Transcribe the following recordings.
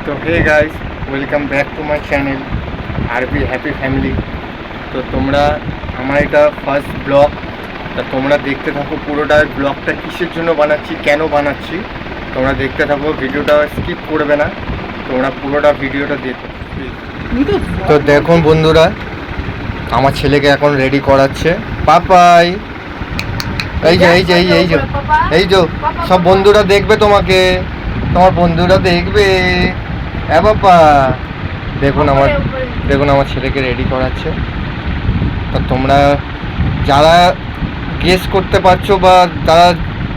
তো hey guys, welcome back to my channel RB happy family. তো তোমরা আমার এটা ফার্স্ট ব্লগ, তা তোমরা দেখতে থাকো পুরোটা। ব্লগটা কিসের জন্য বানাচ্ছি, কেন বানাচ্ছি, তোমরা দেখতে থাকো। ভিডিওটা স্কিপ করবে না, তোমরা পুরোটা ভিডিওটা দেখো। তো দেখুন বন্ধুরা, আমার ছেলেকে এখন রেডি করাচ্ছে পাপাই। এই যে এই যে এই যে এই যে এই যে সব বন্ধুরা দেখবে তোমাকে, তোমার বন্ধুরা দেখবে। হ্যাঁ বাবা, দেখুন আমার ছেলেকে রেডি করাচ্ছে। তা তোমরা যারা গেস করতে পারছো বা তারা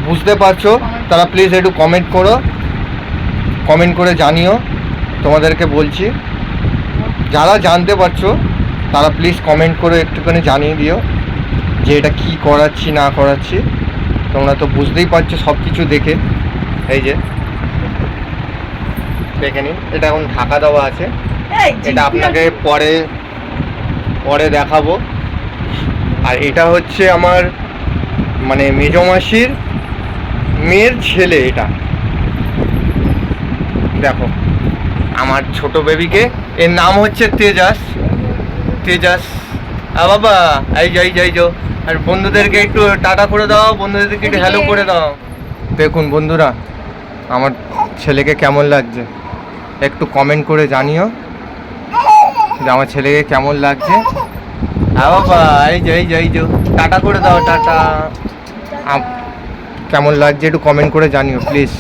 বুঝতে পারছো, তারা প্লিজ একটু কমেন্ট করো, কমেন্ট করে জানিও। তোমাদেরকে বলছি, যারা জানতে পারছো তারা প্লিজ কমেন্ট করে একটুখানি জানিয়ে দিও যে এটা কি করাচ্ছি না করাচ্ছি। তোমরা তো বুঝতেই পারছো সব কিছু দেখে। এই যে দেখে নিন, এটা এখন ঢাকা দেওয়া আছে, এটা আপনাকে পরে দেখাবো। আর এটা হচ্ছে আমার মানে মেজো মাসির মেয়ের ছেলে। এটা দেখো আমার ছোট বেবিকে, এর নাম হচ্ছে তেজাস। বাবা এই যাই আর বন্ধুদেরকে একটু টাটা করে দাও, বন্ধুদেরকে একটু হ্যালো করে দাও। দেখুন বন্ধুরা, আমার ছেলেকে কেমন লাগছে একটু কমেন্ট করে জানিও যে আমার ছেলেকে কেমন লাগছে। বাবা এই যে টাটা করে দাও, টাটা। কেমন লাগছে একটু কমেন্ট করে জানিও প্লিজ।